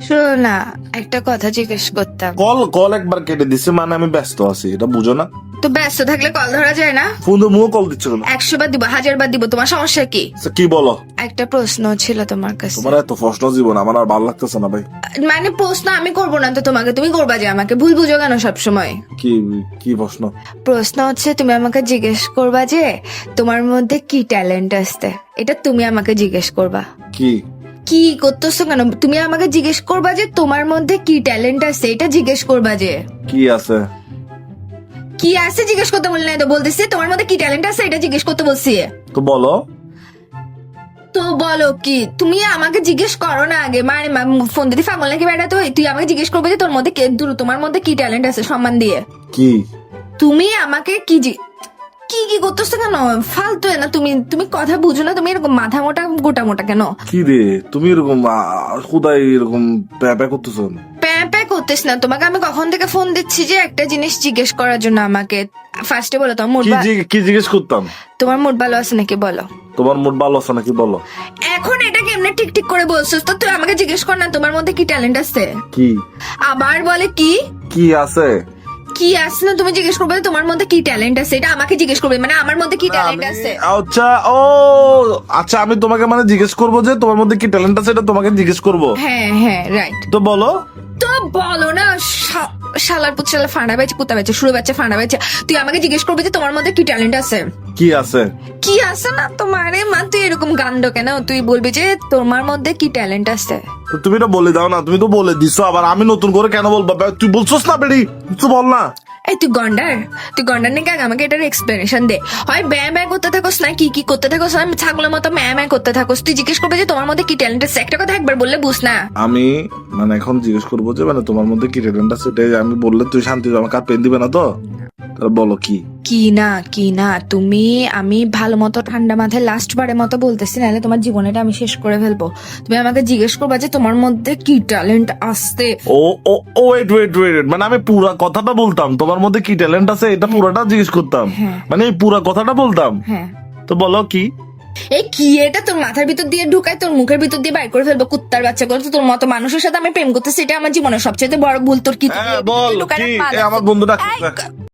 শোনো না, একটা কথা জিজ্ঞেস করতাম। কল কল একবার কেটে দিছে, মানে আমি ব্যস্ত আছি, এটা বুঝো না? তো ব্যস্ত থাকলে কল ধরা যায় না? ফোন তো মুও কল দিচ্ছ কেন? 100 বার দিব, 1000 বার দিব, তোমার সমস্যা কি? আচ্ছা, কি বলো? একটা প্রশ্ন ছিল তোমার কাছে। তোমার এত প্রশ্ন জীবন আমার আর ভালো লাগতেছে না ভাই। মানে প্রশ্ন আমি করবো না তো তোমাকে, তুমি করবা যে আমাকে ভুল বুঝো কেন সবসময়? কি কি প্রশ্ন? প্রশ্ন হচ্ছে তুমি আমাকে জিজ্ঞেস করবা যে তোমার মধ্যে কি ট্যালেন্ট আছে, এটা তুমি আমাকে জিজ্ঞেস করবা। কি কি করতেছো কেন? তুমি আমাকে জিজ্ঞেস করবা যে তোমার মধ্যে কি ট্যালেন্ট আছে, এটা জিজ্ঞেস করবা যে কি আছে? কি আছে জিজ্ঞেস করতে বললে না তো, বলতেছি তোমার মধ্যে কি ট্যালেন্ট আছে এটা জিজ্ঞেস করতে বলছি। তো বলো। তো বলো কি, তুমি আমাকে জিজ্ঞেস করো না আগে, মানে ফোন দিতে পাগল নাকি বেটা? তো তুই আমাকে জিজ্ঞেস করবে যে তোর মধ্যে তোমার মধ্যে কি ট্যালেন্ট আছে, সম্মান দিয়ে। কি তুমি আমাকে কি কি কি করতেছো কেন? ফালতু না, তুমি তুমি কথা বুঝো না, তুমি এরকম মাথা মোটা গোটা মোটা কেন? কি রে তুমি এরকম খুদাই এরকম প্যাপা করতেছো? প্যাঁ প্যাঁ করতেছ না, তোমাকে আমি কখন থেকে ফোন দিচ্ছি যে একটা জিনিস জিজ্ঞেস করার জন্য আমাকে। ফার্স্টে বলো তোমার মুড কি জিজ্ঞেস করতাম? তোমার মুড ভালো আছে নাকি বলো। তোমার মুড ভালো আছে নাকি বলো। এখন এটা কেমনে ঠিক ঠিক করে বলছিস? তো তুই আমাকে জিজ্ঞেস কর না তোমার মধ্যে কি ট্যালেন্ট আছে। কি আবার বলে কি কি আছে? কি আছে না, তুমি জিজ্ঞেস করবে যে তোমার মধ্যে কি ট্যালেন্ট আছে, এটা আমাকে জিজ্ঞেস করবে, মানে আমার মধ্যে কি ট্যালেন্ট আছে। আচ্ছা ও আচ্ছা, আমি তোমাকে মানে জিজ্ঞেস করবো যে তোমার মধ্যে কি ট্যালেন্ট আছে, এটা তোমাকে জিজ্ঞেস করবো। হ্যাঁ হ্যাঁ রাইট। তো বলো। তো বলো না, শালার পুত শালা ফাঁড়া বেচে কুত্তা বেচে শুরু বেচে ফাঁড়া বেচে, তুই আমাকে জিজ্ঞেস করবে যে তোমার মধ্যে কি ট্যালেন্ট আছে। কি আছে? কি আছে না তোমারে মা, তুই এরকম গান্ড কেন? তুই বলবি যে তোমার মধ্যে কি ট্যালেন্ট আছে। তো তুমি এটা বলে দাও না, তুমি তো বলে দিছো, আবার আমি নতুন করে কেন বলবো? তুই বলছোস না বেড়ি, তুই বল না। এই তুই গন্ডার নাকি? আগে আমাকে এটার এক্সপ্লেনেশন দে। হয় ব্যয় ব্যয় করতে থাকোস না কি কি করতে থাকোস, আমি ছাগলের মতো ম্যায় ম্যায় করতে থাকোস। তুই জিজ্ঞেস করবে যে তোমার মধ্যে কি ট্যালেন্ট আছে, একটা কথা একবার বললে বুঝ না। আমি মানে এখন জিজ্ঞেস করবো যে মানে তোমার মধ্যে কি ট্যালেন্ট আছে, এটাই আমি বললে তুই শান্তি আমার কার পেন দিবে না তো? তাহলে বলো কি। কি না তুমি, আমি ভালো মতো ঠান্ডা মাথায় লাস্ট বারের মতো বলতেছি, নাহলে তোমার জীবনটা আমি শেষ করে ফেলবো। তুমি আমাকে জিজ্ঞেস করবা যে তোমার মধ্যে কি ট্যালেন্ট আছে। ও ও ও ওয়েট ওয়েট ওয়েট, মানে আমি পুরা কথাটা বলতাম তোমার মধ্যে কি ট্যালেন্ট আছে, এটা পুরাটা জিজ্ঞেস করতাম, মানে এই পুরা কথাটা বলতাম। হ্যাঁ তো বলো কি। এই কি এটা তোর মাথার ভিতর দিয়ে ঢুকায় তোর মুখের ভিতর দিয়ে বাইর করে ফেলবো কুত্তার বাচ্চা করে। তোর মতো মানুষের সাথে আমি প্রেম করতেছি, এটা আমার জীবনের সবচেয়ে বড় ভুল। তোর কি বল কি, আমার বন্ধুটা